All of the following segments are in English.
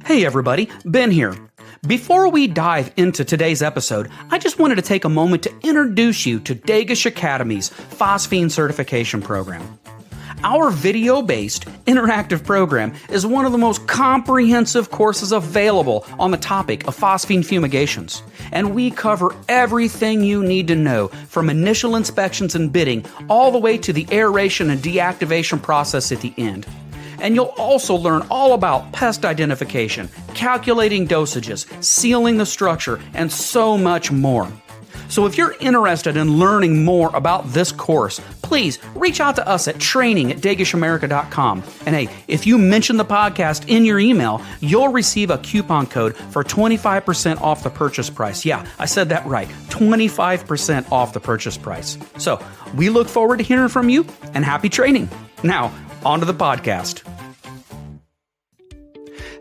Hey everybody, Ben here. Before we dive into today's episode, I just wanted to take a moment to introduce you to Dagish Academy's Phosphine Certification Program. Our video-based interactive program is one of the most comprehensive courses available on the topic of phosphine fumigations, and we cover everything you need to know from initial inspections and bidding all the way to the aeration and deactivation process at the end. And you'll also learn all about pest identification, calculating dosages, sealing the structure, and so much more. So if you're interested in learning more about this course, please reach out to us at training@dagishamerica.com. And hey, if you mention the podcast in your email, you'll receive a coupon code for 25% off the purchase price. Yeah, I said that right. 25% off the purchase price. So we look forward to hearing from you, and happy training. Now, on to the podcast.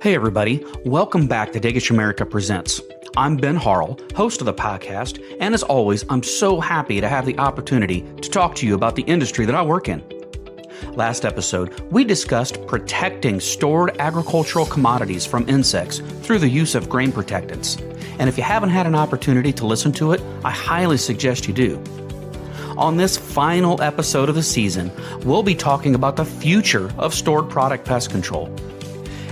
Hey everybody, welcome back to Dagish America Presents. I'm Ben Harrell, host of the podcast, and as always, I'm so happy to have the opportunity to talk to you about the industry that I work in. Last episode, we discussed protecting stored agricultural commodities from insects through the use of grain protectants. And if you haven't had an opportunity to listen to it, I highly suggest you do. On this final episode of the season, we'll be talking about the future of stored product pest control.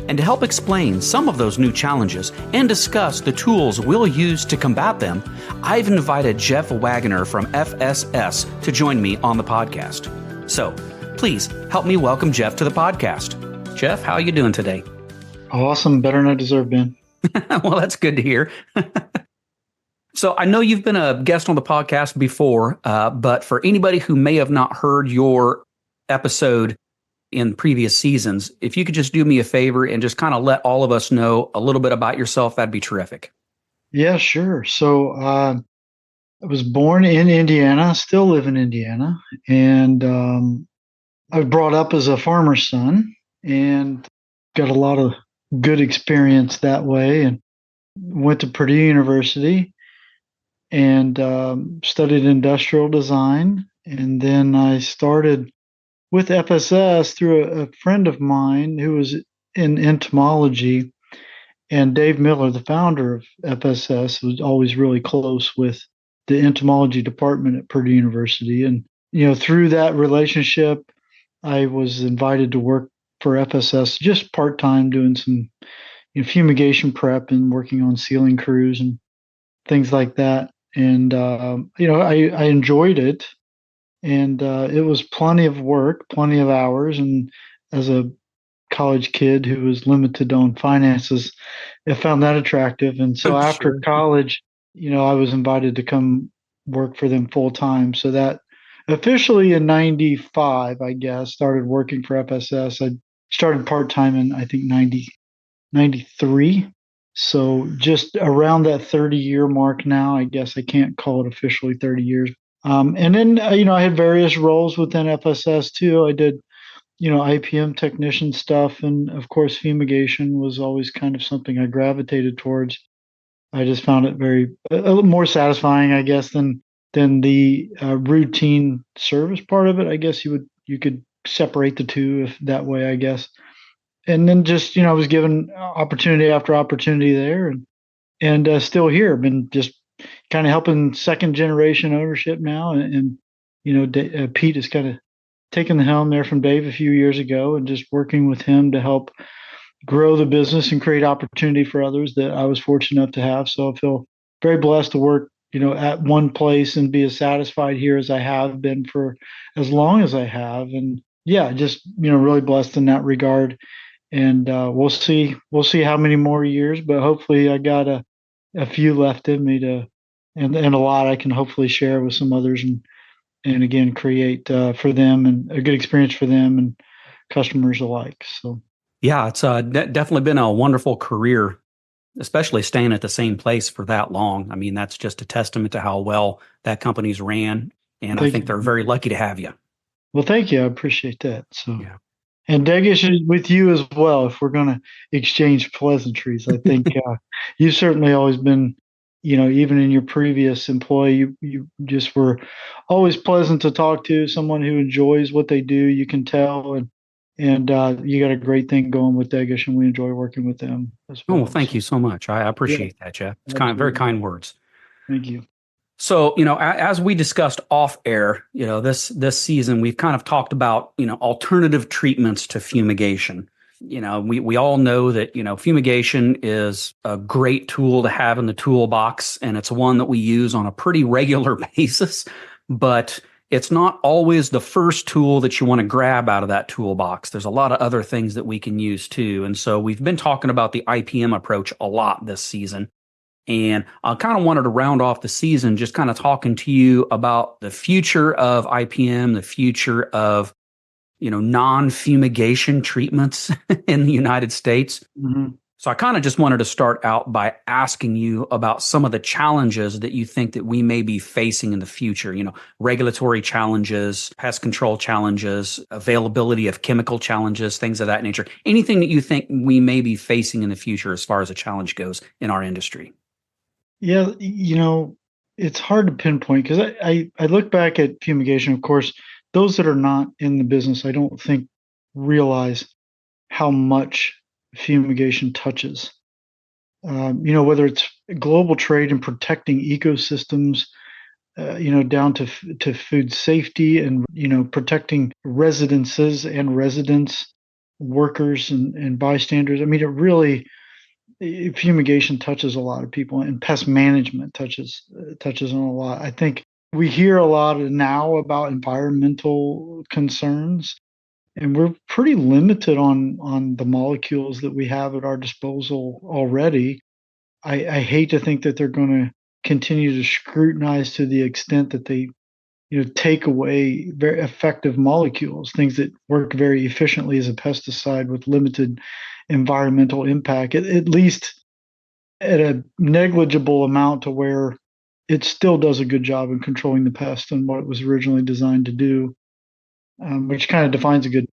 And to help explain some of those new challenges and discuss the tools we'll use to combat them, I've invited Jeff Waggoner from FSS to join me on the podcast. So, please help me welcome Jeff to the podcast. Jeff, how are you doing today? Awesome. Better than I deserve, Ben. Well, that's good to hear. So I know you've been a guest on the podcast before, but for anybody who may have not heard your episode in previous seasons, if you could just do me a favor and just kind of let all of us know a little bit about yourself, that'd be terrific. Yeah, sure. So I was born in Indiana, still live in Indiana, and I was brought up as a farmer's son and got a lot of good experience that way, and went to Purdue University and studied industrial design. And then I started with FSS through a friend of mine who was in entomology, and Dave Miller, the founder of FSS, was always really close with the entomology department at Purdue University. And, through that relationship, I was invited to work for FSS just part-time, doing some fumigation prep and working on sealing crews and things like that. And, I enjoyed it, and it was plenty of work, plenty of hours. And as a college kid who was limited on finances, I found that attractive. And so after college, I was invited to come work for them full time. So that officially in 95, I guess, started working for FSS. I started part-time in, I think, 93. So just around that 30-year mark now. I guess I can't call it officially 30 years. And then, I had various roles within FSS too. I did, IPM technician stuff. And of course, fumigation was always kind of something I gravitated towards. I just found it a little more satisfying, I guess, than the routine service part of it. I guess you could separate the two if that way, I guess. And then just, I was given opportunity after opportunity there, and still here. I've been just kind of helping second generation ownership now. And Pete has kind of taken the helm there from Dave a few years ago, and just working with him to help grow the business and create opportunity for others that I was fortunate enough to have. So I feel very blessed to work, at one place and be as satisfied here as I have been for as long as I have. And yeah, just, really blessed in that regard. And we'll see how many more years, but hopefully I got a few left in me and a lot I can hopefully share with some others, and again, create for them, and a good experience for them and customers alike. So, yeah, it's definitely been a wonderful career, especially staying at the same place for that long. I mean, that's just a testament to how well that company's ran. And I think they're very lucky to have you. Well, thank you. I appreciate that. So, yeah. And Dagish is with you as well. If we're going to exchange pleasantries, I think you've certainly always been, even in your previous employee, you just were always pleasant to talk to. Someone who enjoys what they do, you can tell, and And you got a great thing going with Degish, and we enjoy working with them as Oh, well, well. thank So, you so much. I yeah, appreciate that, Jeff. It's very absolutely. kind words. Thank you. So, as we discussed off air, this season we've kind of talked about, alternative treatments to fumigation. We all know that, fumigation is a great tool to have in the toolbox, and it's one that we use on a pretty regular basis, but it's not always the first tool that you want to grab out of that toolbox. There's a lot of other things that we can use too. And so we've been talking about the IPM approach a lot this season. And I kind of wanted to round off the season just kind of talking to you about the future of IPM, the future of, non-fumigation treatments in the United States. Mhm. So I kind of just wanted to start out by asking you about some of the challenges that you think that we may be facing in the future, regulatory challenges, pest control challenges, availability of chemical challenges, things of that nature. Anything that you think we may be facing in the future as far as a challenge goes in our industry. Yeah, it's hard to pinpoint because I look back at fumigation. Of course, those that are not in the business, I don't think realize how much fumigation touches. Whether it's global trade and protecting ecosystems, down to food safety and protecting residences and residents, workers and bystanders. I mean, fumigation touches a lot of people, and pest management touches on a lot. I think we hear a lot now about environmental concerns, and we're pretty limited on the molecules that we have at our disposal already. I hate to think that they're going to continue to scrutinize to the extent that they take away very effective molecules, things that work very efficiently as a pesticide with limited environmental impact, at least at a negligible amount to where it still does a good job in controlling the pest and what it was originally designed to do, which kind of defines a good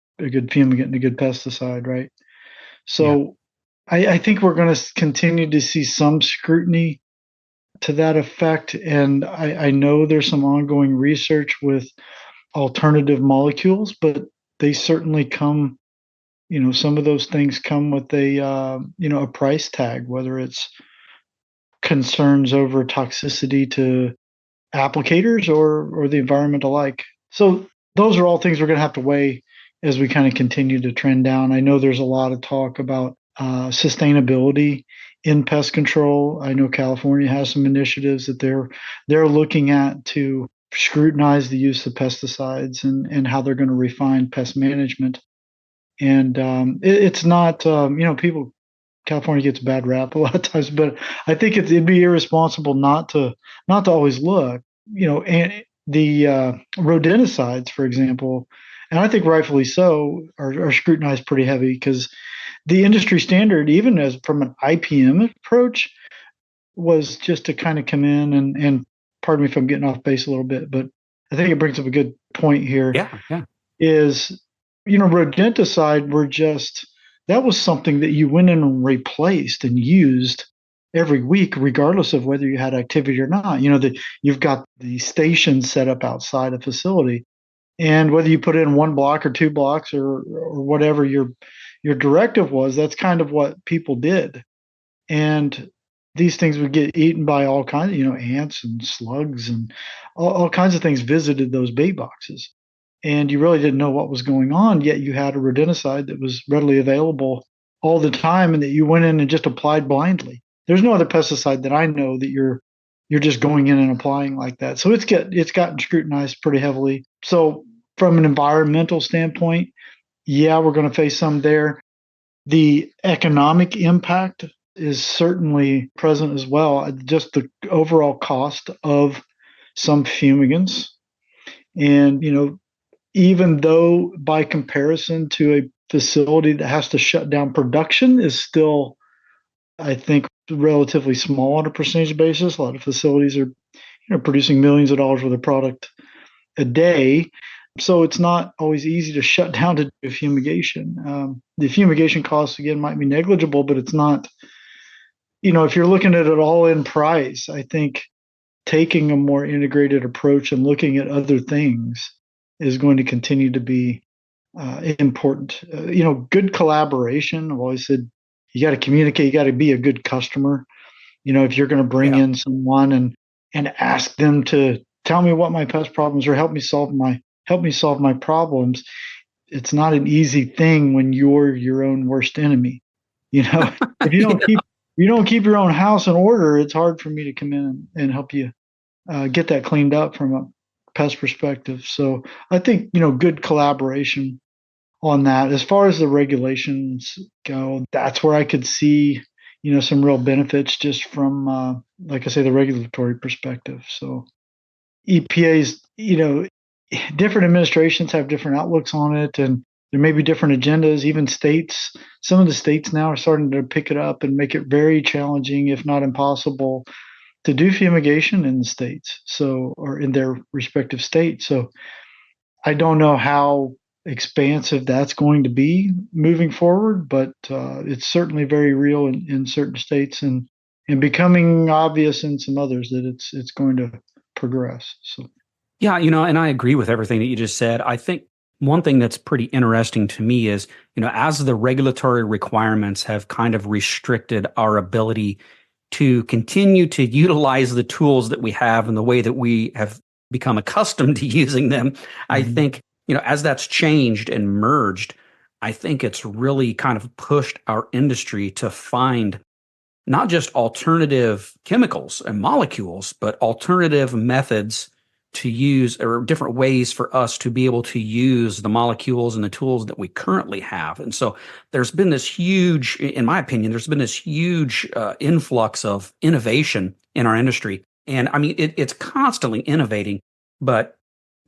fumigant and a good pesticide, right? Yeah. So I think we're going to continue to see some scrutiny to that effect, and I know there's some ongoing research with alternative molecules, but they certainly come. Some of those things come with a price tag, whether it's concerns over toxicity to applicators or the environment alike. So those are all things we're going to have to weigh as we kind of continue to trend down. I know there's a lot of talk about sustainability in pest control. I know California has some initiatives that they're looking at to scrutinize the use of pesticides and how they're going to refine pest management. And it's not, people California gets a bad rap a lot of times, but I think it'd be irresponsible not to always look. And the rodenticides, for example, and I think rightfully so, are scrutinized pretty heavy because the industry standard, even as from an IPM approach, was just to kind of come in and pardon me if I'm getting off base a little bit, but I think it brings up a good point here Yeah. Yeah. is, rodenticide were just, that was something that you went in and replaced and used every week, regardless of whether you had activity or not. You've got the station set up outside a facility, and whether you put in one block or two blocks or whatever your directive was, that's kind of what people did. And these things would get eaten by all kinds of, ants and slugs and all kinds of things visited those bait boxes. And you really didn't know what was going on, yet you had a rodenticide that was readily available all the time and that you went in and just applied blindly. There's no other pesticide that I know that you're just going in and applying like that. So it's gotten scrutinized pretty heavily. So from an environmental standpoint, yeah, we're going to face some there. The economic impact is certainly present as well. Just the overall cost of some fumigants. And, even though by comparison to a facility that has to shut down production is still, I think, relatively small on a percentage basis. A lot of facilities are, producing millions of dollars worth of product a day. So it's not always easy to shut down to do fumigation. The fumigation costs, again, might be negligible, but it's not, if you're looking at it all in price, I think taking a more integrated approach and looking at other things is going to continue to be important. Good collaboration. I've always said you got to communicate. You got to be a good customer. If you're going to bring Yeah. in someone and ask them to tell me what my pest problems or help me solve my problems, it's not an easy thing when you're your own worst enemy. If you don't Yeah. keep your own house in order, it's hard for me to come in and help you get that cleaned up from a pest perspective. So I think good collaboration on that. As far as the regulations go, that's where I could see some real benefits just from like I say, the regulatory perspective. So EPA's, different administrations have different outlooks on it, and there may be different agendas. Even states, some of the states now are starting to pick it up and make it very challenging, if not impossible, to do fumigation in the states. So, or in their respective states. So I don't know how expansive that's going to be moving forward, but it's certainly very real in certain states and becoming obvious in some others that it's going to progress. So. Yeah, and I agree with everything that you just said. I think one thing that's pretty interesting to me is, as the regulatory requirements have kind of restricted our ability to continue to utilize the tools that we have and the way that we have become accustomed to using them, I Mhm. think, as that's changed and merged, I think it's really kind of pushed our industry to find not just alternative chemicals and molecules, but alternative methods to use or different ways for us to be able to use the molecules and the tools that we currently have. And so there's been this huge, in my opinion, there's been this huge influx of innovation in our industry. And I mean, it's constantly innovating, but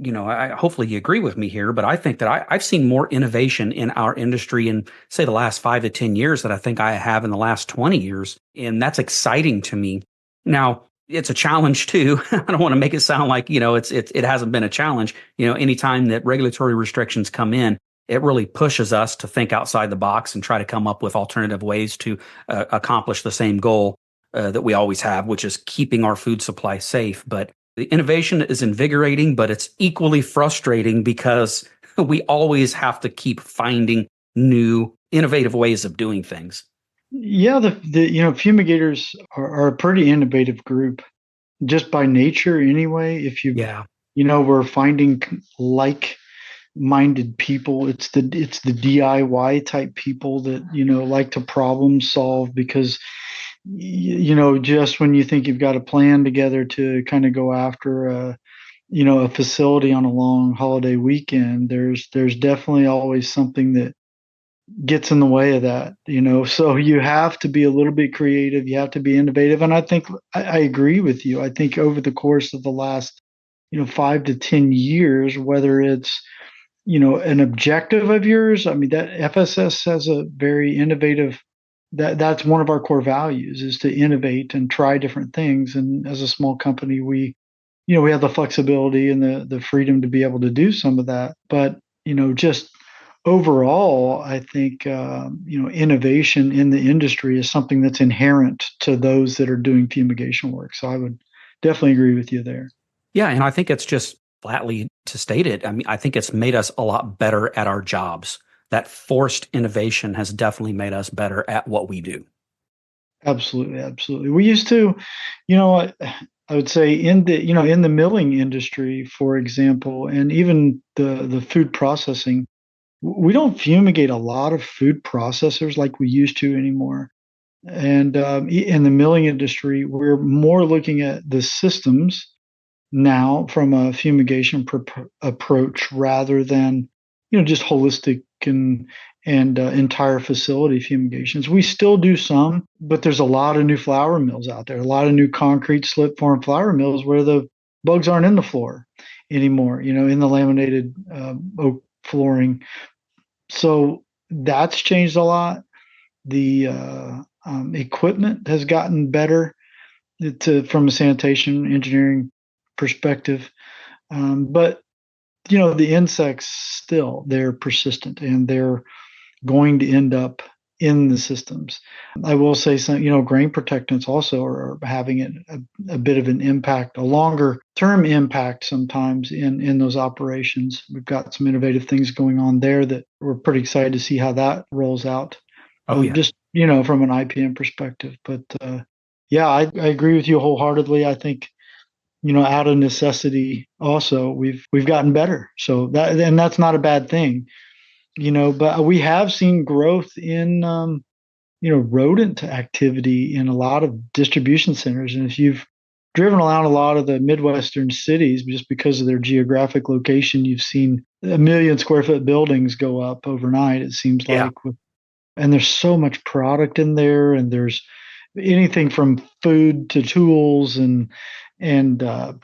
hopefully you agree with me here, but I think that I've seen more innovation in our industry in, say, the last 5 to 10 years that I think I have in the last 20 years. And that's exciting to me. Now, it's a challenge too. I don't want to make it sound like, it hasn't been a challenge. Anytime that regulatory restrictions come in, it really pushes us to think outside the box and try to come up with alternative ways to accomplish the same goal that we always have, which is keeping our food supply safe. But the innovation is invigorating, but it's equally frustrating because we always have to keep finding new, innovative ways of doing things. Yeah, the fumigators are a pretty innovative group just by nature anyway. If Yeah. we're finding like-minded people. It's the DIY type people that like to problem solve because just when you think you've got a plan together to kind of go after a facility on a long holiday weekend, there's definitely always something that gets in the way of that. So you have to be a little bit creative, you have to be innovative, and I think I agree with you. I think over the course of the last 5 to 10 years, whether it's an objective of yours, I mean, that FSS has a very innovative, that's one of our core values, is to innovate and try different things. And as a small company, we have the flexibility and the freedom to be able to do some of that. But just overall, I think innovation in the industry is something that's inherent to those that are doing fumigation work. So I would definitely agree with you there. Yeah. And I think it's just flatly to state it. I mean, I think it's made us a lot better at our jobs. That forced innovation has definitely made us better at what we do. Absolutely, absolutely. We used to, I would say in the milling industry, for example, and even the food processing, we don't fumigate a lot of food processors like we used to anymore. And in the milling industry, we're more looking at the systems now from a fumigation approach rather than just holistic and entire facility fumigations. We still do some, but there's a lot of new flour mills out there, a lot of new concrete slip form flour mills where the bugs aren't in the floor anymore, in the laminated oak flooring. So that's changed a lot. The equipment has gotten better from a sanitation engineering perspective. But the insects still, they're persistent and they're going to end up in the systems. I will say some, grain protectants also are having a bit of an impact, a longer term impact sometimes in those operations. We've got some innovative things going on there that we're pretty excited to see how that rolls out. Oh yeah. Just, from an IPM perspective. But yeah, I agree with you wholeheartedly. I think, out of necessity also, we've gotten better. So and that's not a bad thing, but we have seen growth in, rodent activity in a lot of distribution centers. And if you've driven around a lot of the Midwestern cities, just because of their geographic location, you've seen 1 million square foot buildings go up overnight, it seems Yeah. like. And there's so much product in there, and there's anything from food to tools and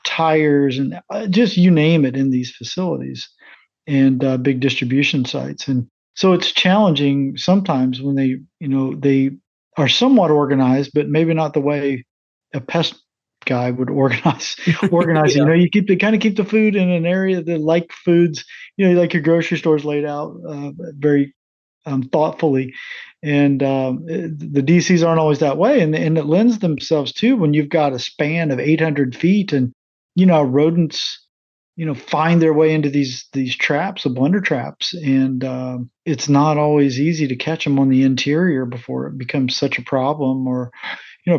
tires and just you name it in these facilities and big distribution sites. And so it's challenging sometimes when they are somewhat organized, but maybe not the way a pest guy would organize it. Yeah. You kind of keep the food in an area that, like foods, like your grocery stores laid out very thoughtfully. And the DCs aren't always that way. And it lends themselves to when you've got a span of 800 feet and, rodents, find their way into these traps, the blender traps. And it's not always easy to catch them on the interior before it becomes such a problem, or,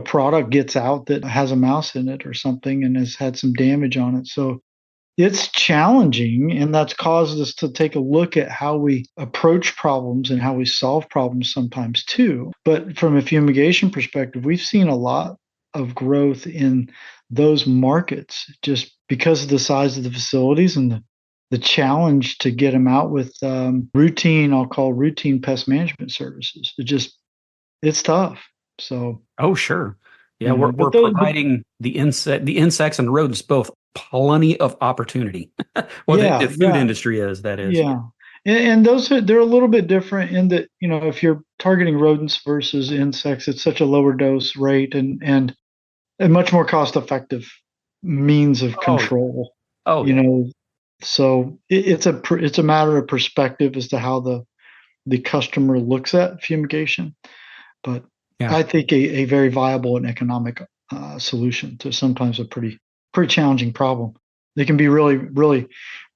product gets out that has a mouse in it or something and has had some damage on it. So it's challenging, and that's caused us to take a look at how we approach problems and how we solve problems sometimes too. But from a fumigation perspective, we've seen a lot of growth in those markets just because of the size of the facilities and the challenge to get them out with I'll call routine pest management services. It's tough. So, Oh, sure. Yeah, we're but those, but providing the insects and rodents both plenty of opportunity. Or the yeah, food yeah. industry is, that is. Yeah. And they're a little bit different in that, if you're targeting rodents versus insects, it's such a lower dose rate and a much more cost effective means of Oh yeah. control, Oh you yeah. know. So it's a matter of perspective as to how the customer looks at fumigation. But Yeah. I think a very viable and economic solution to sometimes a pretty challenging problem. They can be really, really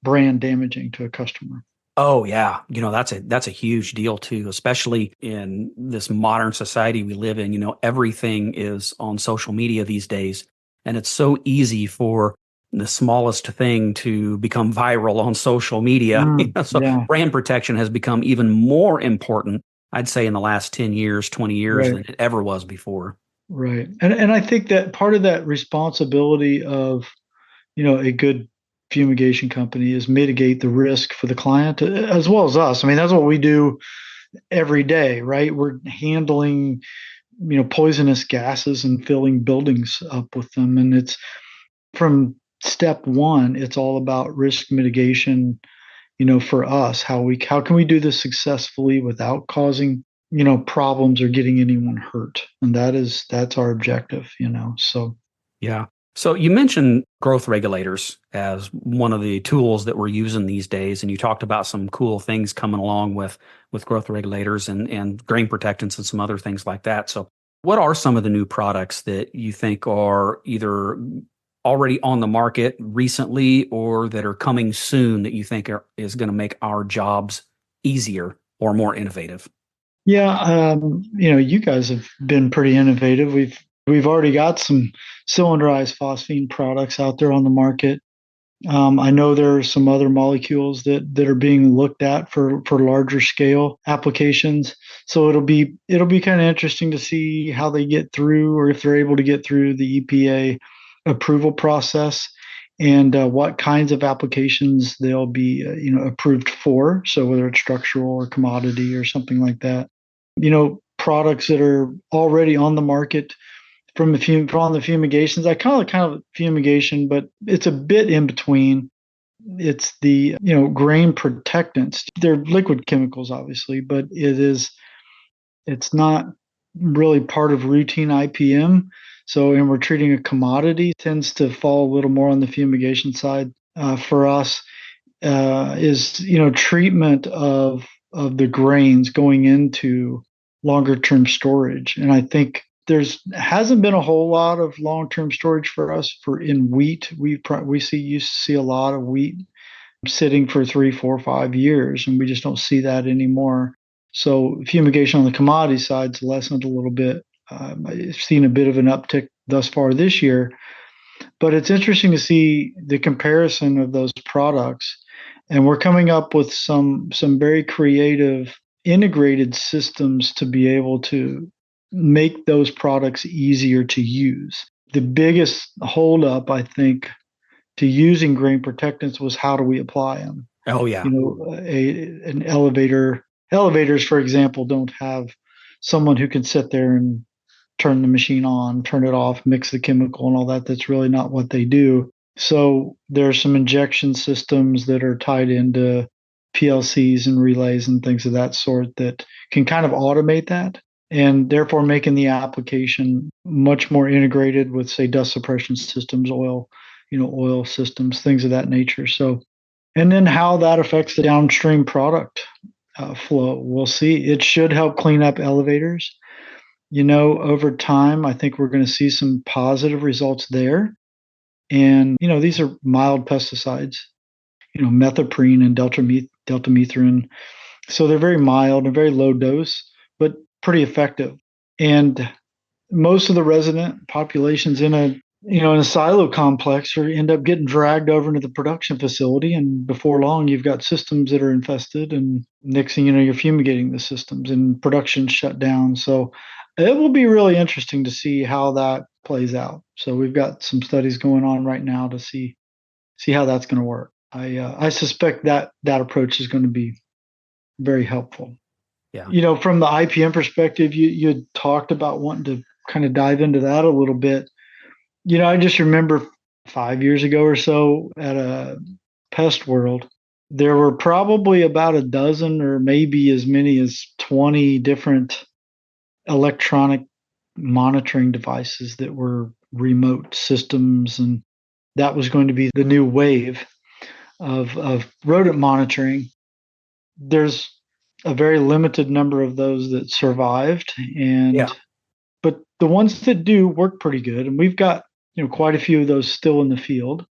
brand damaging to a customer. Oh yeah. That's a huge deal too, especially in this modern society we live in. Everything is on social media these days, and it's so easy for the smallest thing to become viral on social media. So Yeah, brand protection has become even more important, I'd say, in the last 10 years, 20 years right, than it ever was before. right. And I think that part of that responsibility of, a good fumigation company is mitigate the risk for the client as well as us. I mean, that's what we do every day, right? We're handling, poisonous gases and filling buildings up with them. And it's from step one, it's all about risk mitigation, for us, how can we do this successfully without causing, problems or getting anyone hurt? And that's our objective, So Yeah. So you mentioned growth regulators as one of the tools that we're using these days, and you talked about some cool things coming along with growth regulators and grain protectants and some other things like that. So what are some of the new products that you think are either already on the market recently or that are coming soon that you think is going to make our jobs easier or more innovative? yeah, you guys have been pretty innovative. We've already got some cylinderized phosphine products out there on the market. I know there are some other molecules that are being looked at for larger scale applications. So it'll be kind of interesting to see how they get through, or if they're able to get through the EPA approval process, and what kinds of applications they'll be approved for. So whether it's structural or commodity or something like that. Products that are already on the market from the fumigations. I call it kind of fumigation, but it's a bit in between. It's the grain protectants. They're liquid chemicals, obviously, but it's not really part of routine IPM. So, and we're treating a commodity, tends to fall a little more on the fumigation side for us. Is treatment of the grains going into longer term storage. And I think there's hasn't been a whole lot of long term storage for us for in wheat. We used to see a lot of wheat sitting for 3, 4, 5 years, and we just don't see that anymore. So fumigation on the commodity side's lessened a little bit. I've seen a bit of an uptick thus far this year, but it's interesting to see the comparison of those products. And we're coming up with some very creative integrated systems to be able to make those products easier to use. The biggest holdup, I think, to using grain protectants was how do we apply them? Oh yeah. An elevators, for example, don't have someone who can sit there and turn the machine on, turn it off, mix the chemical and all that. That's really not what they do. So there's some injection systems that are tied into PLCs and relays and things of that sort that can kind of automate that, and therefore making the application much more integrated with, say, dust suppression systems, oil systems, things of that nature. So, and then how that affects the downstream product flow, we'll see. It should help clean up elevators. Over time, I think we're going to see some positive results there. And, these are mild pesticides, methoprene and deltamethrin. So they're very mild and very low dose, but pretty effective. And most of the resident populations in a silo complex or end up getting dragged over into the production facility. And before long, you've got systems that are infested. And next thing you know, you're fumigating the systems and production shut down. So it will be really interesting to see how that plays out. So we've got some studies going on right now to see how that's going to work. I suspect that approach is going to be very helpful. Yeah. From the IPM perspective, you had talked about wanting to kind of dive into that a little bit. I just remember 5 years ago or so at a Pest World, there were probably about a dozen or maybe as many as 20 different electronic monitoring devices that were remote systems. And that was going to be the new wave of rodent monitoring. There's a very limited number of those that survived, Yeah. but the ones that do work pretty good. And we've got quite a few of those still in the field.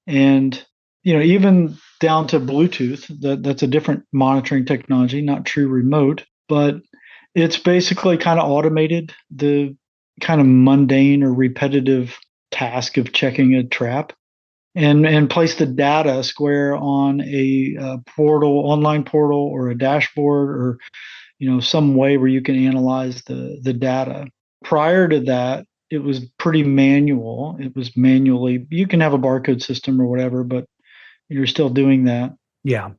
And even down to Bluetooth, that's a different monitoring technology, not true remote, but it's basically kind of automated the kind of mundane or repetitive task of checking a trap and place the data square on a online portal or a dashboard, or some way where you can analyze the data. Prior to that, it was pretty manual. It was manually, you can have a barcode system or whatever, but you're still doing that Yeah.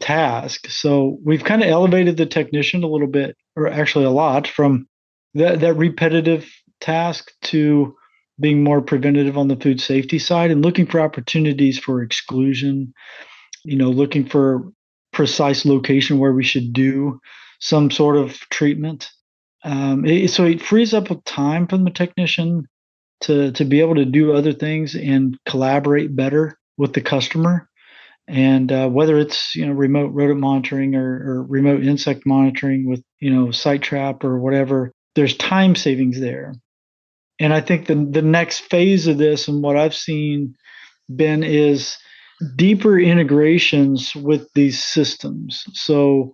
task. So we've kind of elevated the technician a little bit, or actually a lot, from that repetitive task to being more preventative on the food safety side and looking for opportunities for exclusion, looking for precise location where we should do some sort of treatment. So it frees up time from the technician to be able to do other things and collaborate better with the customer. And whether it's remote rodent monitoring or remote insect monitoring with site trap or whatever, there's time savings there. And I think the next phase of this, and what I've seen, Ben, is deeper integrations with these systems. So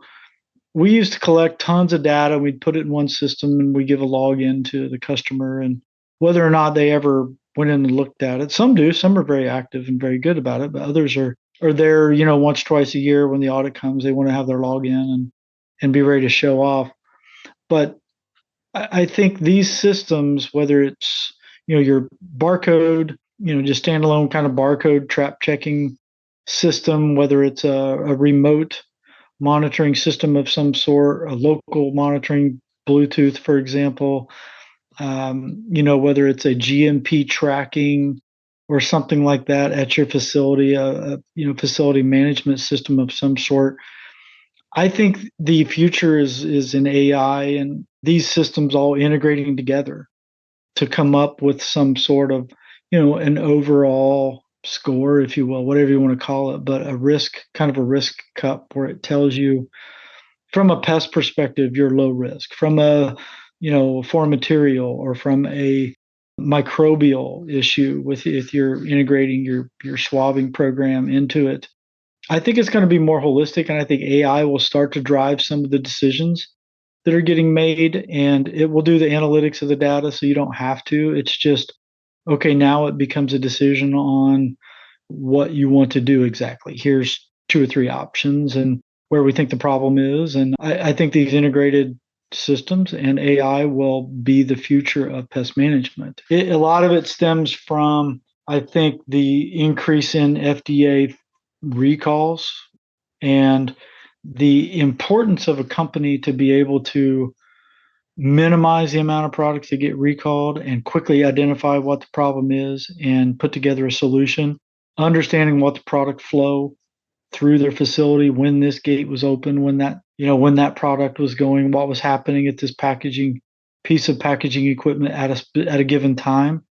we used to collect tons of data. We'd put it in one system and we give a login to the customer, and whether or not they ever went in and looked at it. Some do, some are very active and very good about it, but others are there, once, twice a year when the audit comes, they want to have their login and be ready to show off. But I think these systems, whether it's, your barcode, just standalone kind of barcode trap checking system, whether it's a remote monitoring system of some sort, a local monitoring Bluetooth, for example, whether it's a GMP tracking or something like that at your facility, facility management system of some sort. I think the future is in AI and these systems all integrating together to come up with some sort of, an overall score, if you will, whatever you want to call it, but kind of a risk cup where it tells you from a pest perspective, you're low risk. From a, foreign material or from a microbial issue with if you're integrating your swabbing program into it, I think it's going to be more holistic, and I think AI will start to drive some of the decisions that are getting made, and it will do the analytics of the data so you don't have to. It's just, okay, now it becomes a decision on what you want to do exactly. Here's two or three options and where we think the problem is. And I think these integrated systems and AI will be the future of pest management. A lot of it stems from, I think, the increase in FDA recalls and the importance of a company to be able to minimize the amount of products that get recalled and quickly identify what the problem is and put together a solution, understanding what the product flow through their facility, when this gate was open, when that product was going, what was happening at this packaging piece of packaging equipment at a given time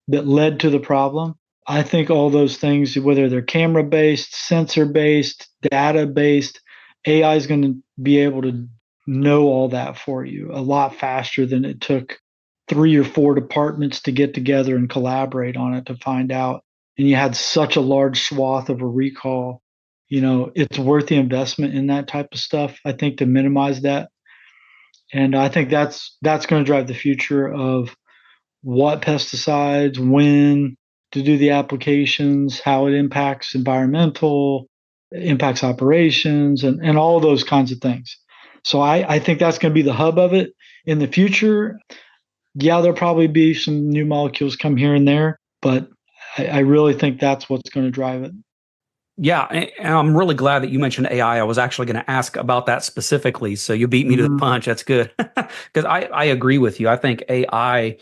that led to the problem. I think all those things, whether they're camera based, sensor based, data based, AI is going to be able to know all that for you a lot faster than it took 3 or 4 departments to get together and collaborate on it to find out. And you had such a large swath of a recall. It's worth the investment in that type of stuff, I think, to minimize that. And I think that's going to drive the future of what pesticides, when to do the applications, how it impacts environmental, impacts operations, and all those kinds of things. So I think that's going to be the hub of it in the future. Yeah, there'll probably be some new molecules come here and there, but I really think that's what's going to drive it. Yeah, and I'm really glad that you mentioned AI. I was actually going to ask about that specifically, so you beat me to the punch. That's good. Because I agree with you. I think AI,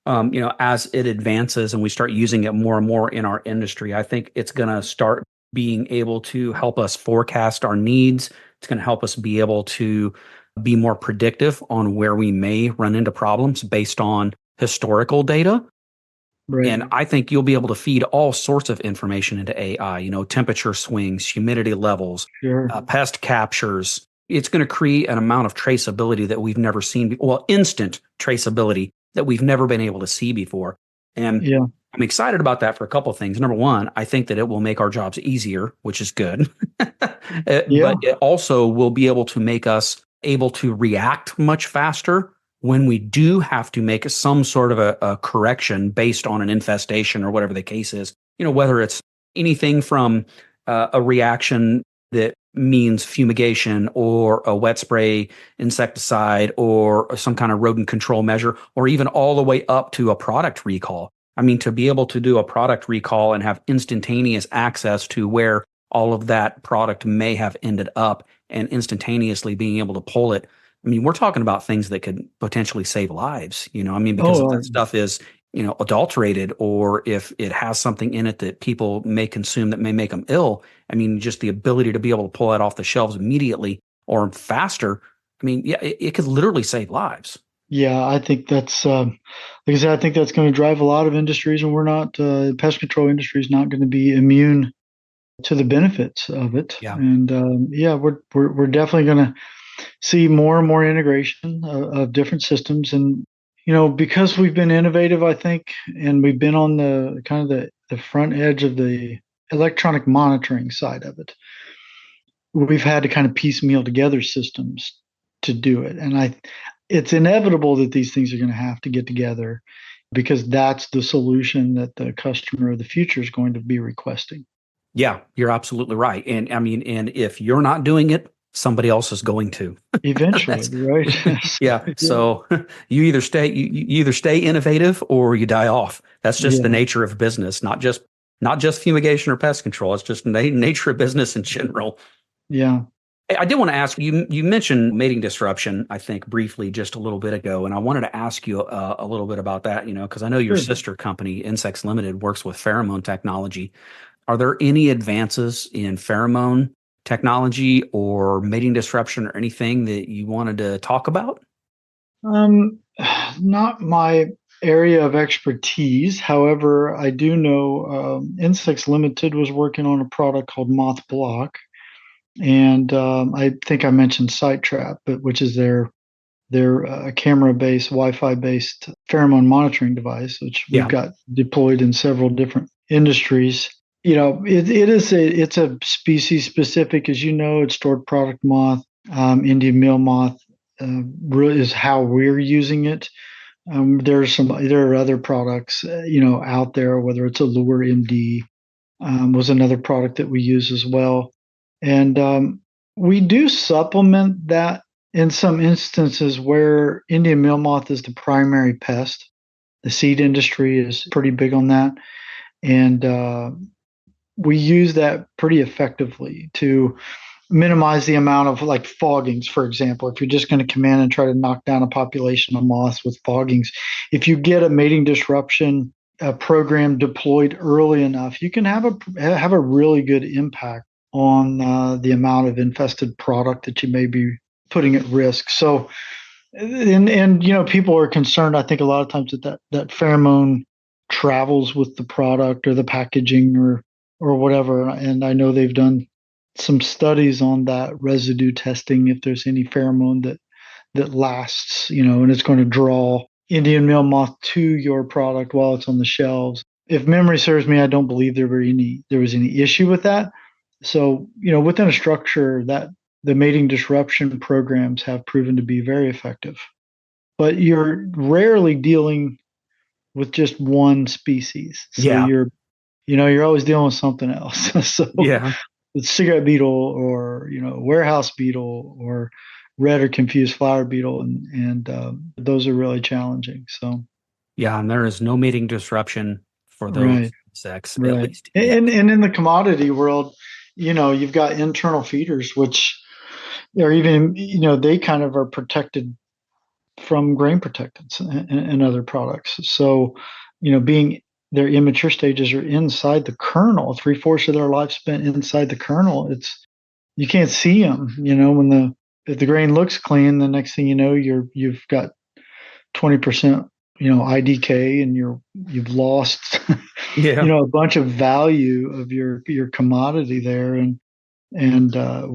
as it advances and we start using it more and more in our industry, I think it's going to start being able to help us forecast our needs. It's going to help us be able to be more predictive on where we may run into problems based on historical data. Right. And I think you'll be able to feed all sorts of information into AI, temperature swings, humidity levels, Sure. pest captures. It's going to create an amount of traceability that we've never seen before. Well, instant traceability that we've never been able to see before. And Yeah. I'm excited about that for a couple of things. Number one, I think that it will make our jobs easier, which is good. Yeah. But it also will be able to make us able to react much faster when we do have to make some sort of a correction based on an infestation or whatever the case is. Whether it's anything from a reaction that means fumigation or a wet spray insecticide or some kind of rodent control measure, or even all the way up to a product recall. I mean, to be able to do a product recall and have instantaneous access to where all of that product may have ended up and instantaneously being able to pull it. I mean, we're talking about things that could potentially save lives, because if that stuff is, adulterated, or if it has something in it that people may consume that may make them ill. I mean, just the ability to be able to pull that off the shelves immediately or faster. I mean, yeah, it could literally save lives. Yeah, I think that's, like I said, I think that's going to drive a lot of industries, and we're not, pest control industry is not going to be immune to the benefits of it. Yeah. And yeah, we're definitely going to see more and more integration of different systems. And, because we've been innovative, I think, and we've been on the kind of the front edge of the electronic monitoring side of it, we've had to kind of piecemeal together systems to do it. And it's inevitable that these things are going to have to get together because that's the solution that the customer of the future is going to be requesting. Yeah, you're absolutely right. And I mean, and if you're not doing it, somebody else is going to. Eventually, right? Yeah. Yeah. So you either stay innovative or you die off. That's just the Yeah. nature of business, not just fumigation or pest control. It's just nature of business in general. Yeah. I did want to ask you. You mentioned mating disruption, I think, briefly just a little bit ago, and I wanted to ask you a little bit about that. Because I know your Good. sister company, Insects Limited, works with pheromone technology. Are there any advances in pheromone technology or mating disruption or anything that you wanted to talk about? Um, Not my area of expertise. However, I do know Insects Limited was working on a product called Moth Block, And I think I mentioned SiteTrap, but which is their camera-based, Wi-Fi-based pheromone monitoring device, which we've Yeah. got deployed in several different industries. It's a species specific, as you know. It's stored product moth, Indian meal moth, really is how we're using it. There are other products, out there, whether it's Allure MD, was another product that we use as well. And we do supplement that in some instances where Indian meal moth is the primary pest. The seed industry is pretty big on that. And we use that pretty effectively to minimize the amount of like foggings, for example. If you're just going to come in and try to knock down a population of moths with foggings, if you get a mating disruption program deployed early enough, you can have a really good impact on the amount of infested product that you may be putting at risk. So, and people are concerned. I think a lot of times that pheromone travels with the product or the packaging or whatever. And I know they've done some studies on that residue testing, if there's any pheromone that lasts, and it's going to draw Indian meal moth to your product while it's on the shelves. If memory serves me, I don't believe there was any issue with that. So, within a structure, that the mating disruption programs have proven to be very effective. But you're rarely dealing with just one species. So Yeah. you're always dealing with something else. So Yeah. the cigarette beetle or warehouse beetle or red or confused flower beetle, and those are really challenging. So Yeah. And there is no mating disruption for right, those insects, at right, least yet. and in the commodity world, you've got internal feeders, which are even they kind of are protected from grain protectants and other products. So being their immature stages are inside the kernel, three-fourths of their life spent inside the kernel. You can't see them. If the grain looks clean, the next thing you know, you've got 20%, IDK, and you've lost, Yeah. a bunch of value of your commodity there, and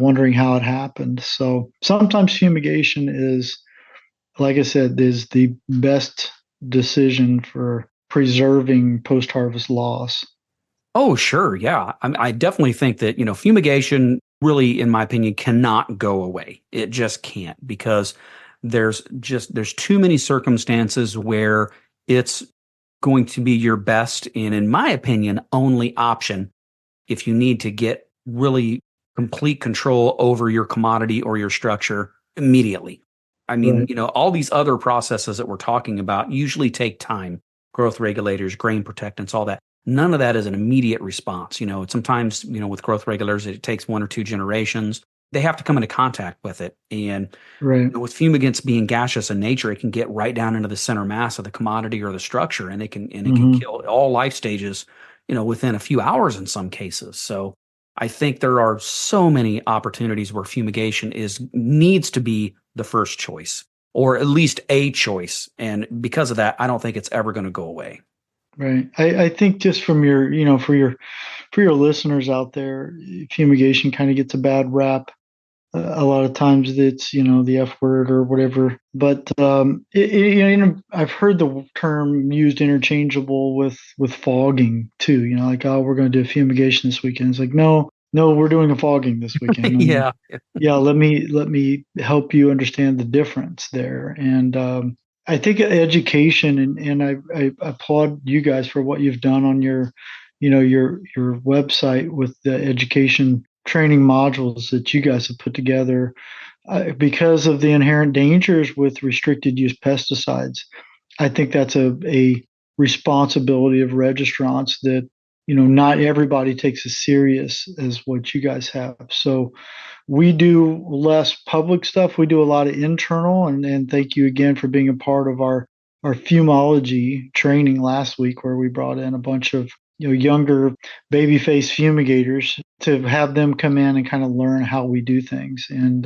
wondering how it happened. So sometimes fumigation is, like I said, is the best decision for preserving post-harvest loss. Oh, sure. Yeah. I definitely think that, fumigation really, in my opinion, cannot go away. It just can't because there's too many circumstances where it's going to be your best and, in my opinion, only option if you need to get really complete control over your commodity or your structure immediately. I mean, Right. all these other processes that we're talking about usually take time. Growth regulators, grain protectants, all that. None of that is an immediate response. Sometimes, with growth regulators, it takes one or two generations. They have to come into contact with it. And Right. with fumigants being gaseous in nature, it can get right down into the center mass of the commodity or the structure, and it can Hmm. kill all life stages, within a few hours in some cases. So I think there are so many opportunities where fumigation is needs to be the first choice, or at least a choice. And because of that, I don't think it's ever going to go away. Right. I think just from for your listeners out there, fumigation kind of gets a bad rap. A lot of times it's the F word or whatever, but I've heard the term used interchangeable with fogging too. Like, oh, we're going to do a fumigation this weekend. It's like, no, no, we're doing a fogging this weekend. And Yeah. yeah, let me help you understand the difference there. And I think education, and I applaud you guys for what you've done on your website with the education training modules that you guys have put together, because of the inherent dangers with restricted use pesticides. I think that's a responsibility of registrants that not everybody takes as serious as what you guys have. So we do less public stuff. We do a lot of internal, and thank you again for being a part of our fumology training last week, where we brought in a bunch of younger baby face fumigators to have them come in and kind of learn how we do things. And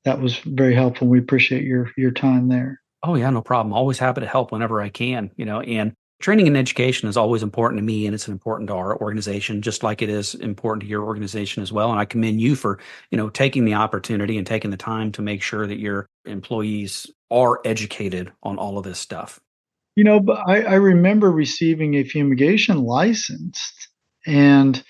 that was very helpful. We appreciate your time there. Oh yeah, no problem. Always happy to help whenever I can, and Training and education is always important to me, and it's important to our organization, just like it is important to your organization as well. And I commend you for, taking the opportunity and taking the time to make sure that your employees are educated on all of this stuff. But I remember receiving a fumigation license and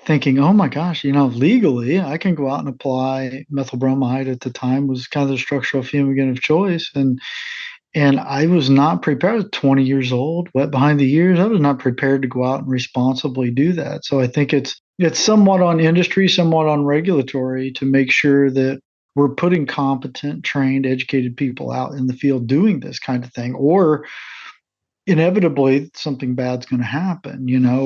thinking, oh my gosh, legally I can go out and apply methyl bromide. At the time was kind of the structural fumigant of choice. And I was not prepared. I was 20 years old, wet behind the ears. I was not prepared to go out and responsibly do that. So I think it's somewhat on industry, somewhat on regulatory to make sure that we're putting competent, trained, educated people out in the field doing this kind of thing, or inevitably something bad's going to happen,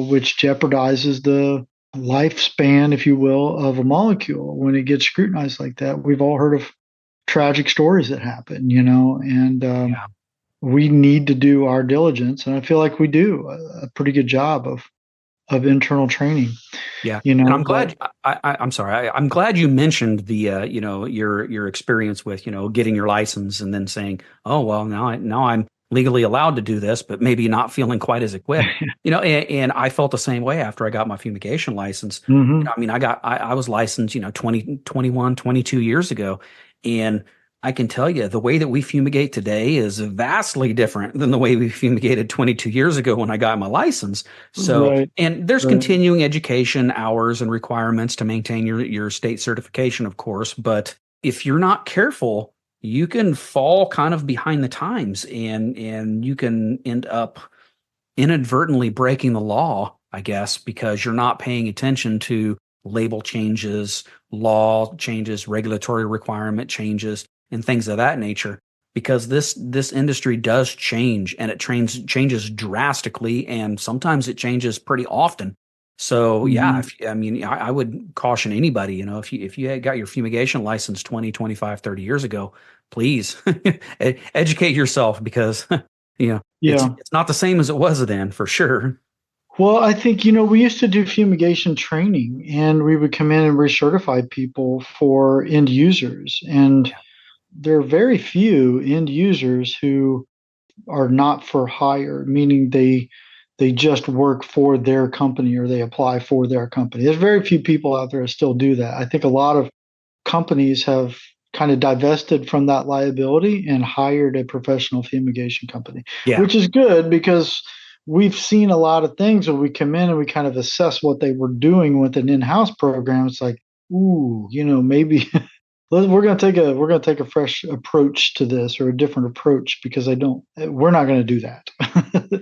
which jeopardizes the lifespan, if you will, of a molecule when it gets scrutinized like that. We've all heard of tragic stories that happen, and Yeah. we need to do our diligence, and I feel like we do a pretty good job of internal training. Yeah. You And know, I'm but glad, I'm sorry. I'm glad you mentioned the, your experience with, getting your license and then saying, oh, well, now I'm legally allowed to do this, but maybe not feeling quite as equipped, and I felt the same way after I got my fumigation license. hmm I mean, I was licensed, 21, 22 years ago. And I can tell you the way that we fumigate today is vastly different than the way we fumigated 22 years ago when I got my license. So, right, and there's right, continuing education hours and requirements to maintain your state certification, of course. But if you're not careful, you can fall kind of behind the times and you can end up inadvertently breaking the law, I guess, because you're not paying attention to label changes, law changes, regulatory requirement changes, and things of that nature. Because this industry does change, and it changes drastically, and sometimes it changes pretty often. So yeah, hmm I would caution anybody, if you had got your fumigation license 20, 25, 30 years ago, please educate yourself because it's yeah. it's not the same as it was then, for sure. Well, I think we used to do fumigation training, and we would come in and recertify people for end users, and there are very few end users who are not for hire, meaning they just work for their company or they apply for their company. There's very few people out there that still do that. I think a lot of companies have kind of divested from that liability and hired a professional fumigation company, Yeah. which is good because we've seen a lot of things when we come in and we kind of assess what they were doing with an in-house program. It's like, ooh, maybe we're going to take a fresh approach to this, or a different approach, because we're not going to do that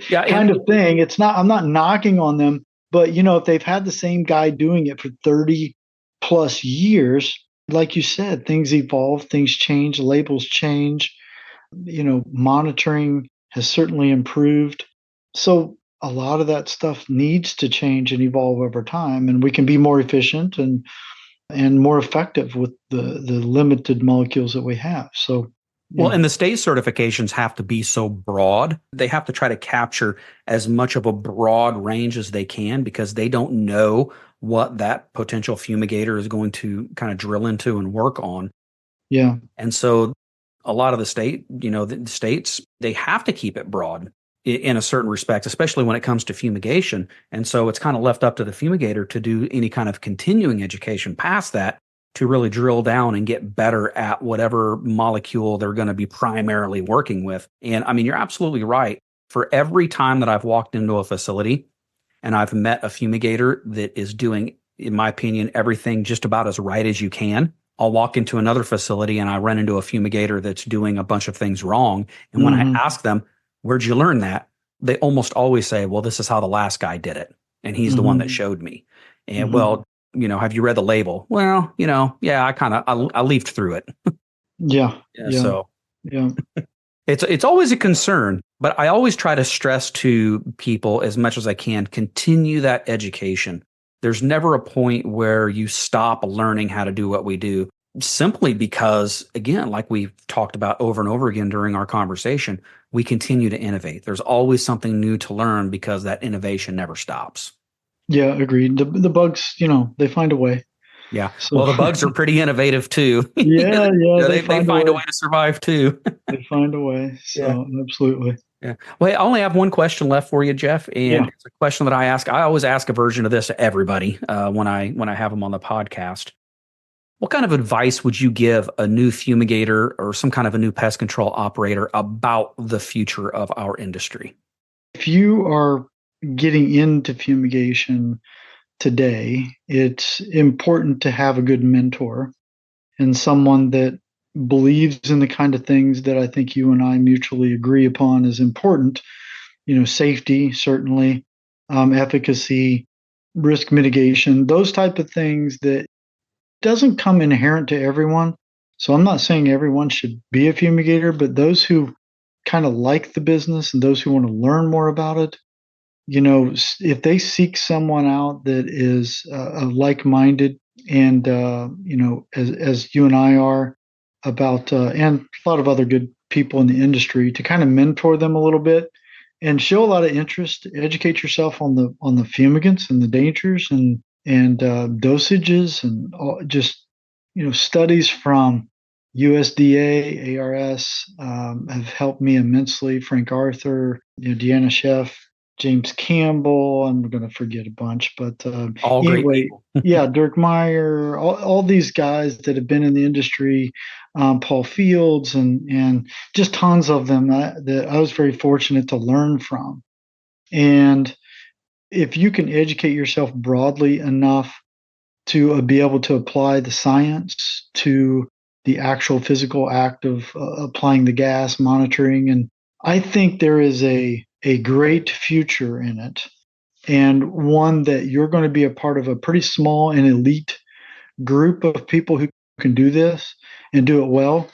Yeah, kind and of thing. I'm not knocking on them, but if they've had the same guy doing it for 30 plus years, like you said, things evolve, things change, labels change, monitoring has certainly improved. So a lot of that stuff needs to change and evolve over time, and we can be more efficient and more effective with the limited molecules that we have. So well, yeah, and the state certifications have to be so broad. They have to try to capture as much of a broad range as they can because they don't know what that potential fumigator is going to kind of drill into and work on. yeah, And so a lot of the states, they have to keep it broad in a certain respect, especially when it comes to fumigation. And so it's kind of left up to the fumigator to do any kind of continuing education past that to really drill down and get better at whatever molecule they're going to be primarily working with. And I mean, you're absolutely right. For every time that I've walked into a facility and I've met a fumigator that is doing, in my opinion, everything just about as right as you can, I'll walk into another facility and I run into a fumigator that's doing a bunch of things wrong. And when I hmm ask them, where'd you learn that? They almost always say, well, this is how the last guy did it. And he's the one that hmm showed me. And hmm well, have you read the label? Well, yeah, I leafed through it. yeah, Yeah, yeah, so yeah, it's always a concern, but I always try to stress to people as much as I can, continue that education. There's never a point where you stop learning how to do what we do simply because, again, like we've talked about over and over again during our conversation, we continue to innovate. There's always something new to learn because that innovation never stops. yeah. Agreed. The bugs, they find a way. Yeah. So Well, the bugs are pretty innovative too. yeah, yeah, they They find a find a way. way to survive too. They find a way. Yeah. So absolutely. Yeah. Well, I only have one question left for you, Jeff, and Yeah. it's a question that I ask. I always ask a version of this to everybody when I have them on the podcast. What kind of advice would you give a new fumigator or some kind of a new pest control operator about the future of our industry? If you are getting into fumigation today, it's important to have a good mentor and someone that believes in the kind of things that I think you and I mutually agree upon is important. Safety, certainly, efficacy, risk mitigation, those type of things that doesn't come inherent to everyone. So I'm not saying everyone should be a fumigator, but those who kind of like the business and those who want to learn more about it, if they seek someone out that is like-minded and as you and I are about and a lot of other good people in the industry, to kind of mentor them a little bit and show a lot of interest, educate yourself on the fumigants and the dangers and dosages and just studies from USDA, ARS have helped me immensely. Frank Arthur, Deanna Sheff, James Campbell. I'm going to forget a bunch, but All great anyway, people. yeah, Dirk Meyer, all these guys that have been in the industry, Paul Fields, and just tons of them that I was very fortunate to learn from. And if you can educate yourself broadly enough to be able to apply the science to the actual physical act of applying the gas, monitoring, and I think there is a great future in it, and one that you're going to be a part of a pretty small and elite group of people who can do this and do it well.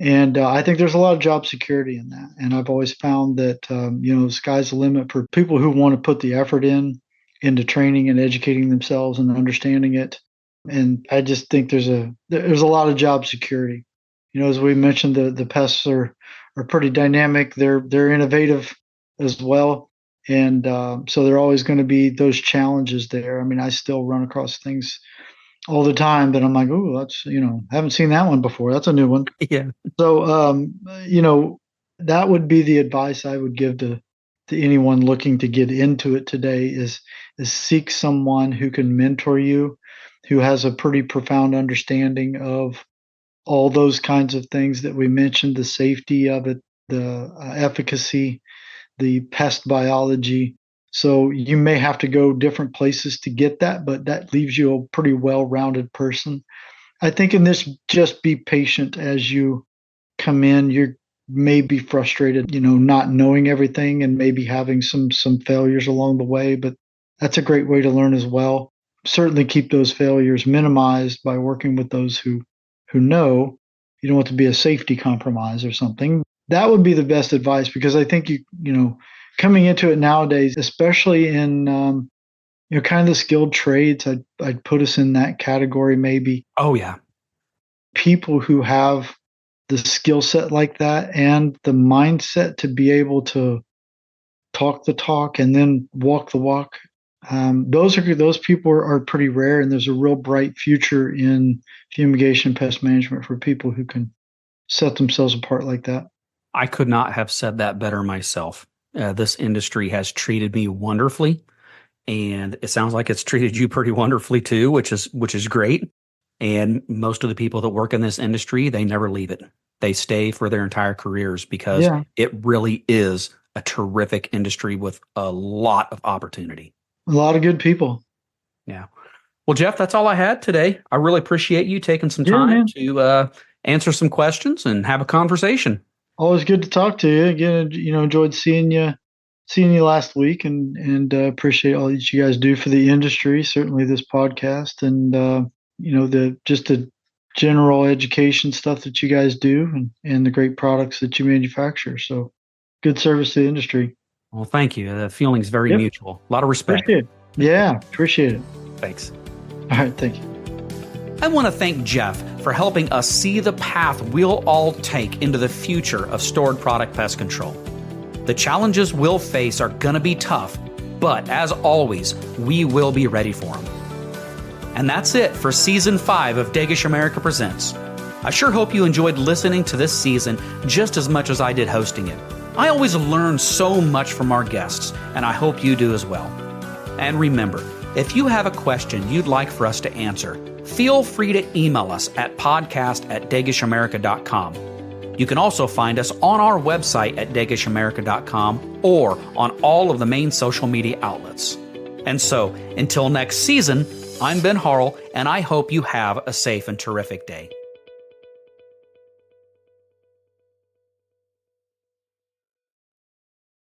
And I think there's a lot of job security in that. And I've always found that the sky's the limit for people who want to put the effort into training and educating themselves and understanding it. And I just think there's a lot of job security. As we mentioned, the pests are pretty dynamic. They're innovative as well, and so there are always going to be those challenges there. I mean, I still run across things all the time that I'm like, oh, that's haven't seen that one before. That's a new one. Yeah. So that would be the advice I would give to anyone looking to get into it today is seek someone who can mentor you, who has a pretty profound understanding of all those kinds of things that we mentioned, the safety of it, the efficacy, the pest biology. So you may have to go different places to get that, but that leaves you a pretty well-rounded person. I think in this, just be patient as you come in. You may be frustrated, not knowing everything and maybe having some failures along the way, but that's a great way to learn as well. Certainly keep those failures minimized by working with those who know. You don't want to be a safety compromise or something. That would be the best advice, because I think coming into it nowadays, especially in kind of the skilled trades, I'd put us in that category maybe. Oh yeah. People who have the skill set like that and the mindset to be able to talk the talk and then walk the walk. Those people are pretty rare, and there's a real bright future in fumigation pest management for people who can set themselves apart like that. I could not have said that better myself. This industry has treated me wonderfully, and it sounds like it's treated you pretty wonderfully too, which is great. And most of the people that work in this industry, they never leave it. They stay for their entire careers because it really is a terrific industry with a lot of opportunity. A lot of good people. Yeah. Well, Jeff, that's all I had today. I really appreciate you taking some time to answer some questions and have a conversation. Always good to talk to you. Again, enjoyed seeing you last week, and appreciate all that you guys do for the industry. Certainly this podcast, and the general education stuff that you guys do, and the great products that you manufacture. So good service to the industry. Well, thank you. The feeling's very mutual. A lot of respect. Appreciate it. Yeah, appreciate it. Thanks. All right, thank you. I want to thank Jeff for helping us see the path we'll all take into the future of stored product pest control. The challenges we'll face are going to be tough, but as always, we will be ready for them. And that's it for Season 5 of Dagish America Presents. I sure hope you enjoyed listening to this season just as much as I did hosting it. I always learn so much from our guests, and I hope you do as well. And remember, if you have a question you'd like for us to answer, feel free to email us at podcast@dagishamerica.com. You can also find us on our website at dagishamerica.com or on all of the main social media outlets. And so, until next season, I'm Ben Harrell, and I hope you have a safe and terrific day.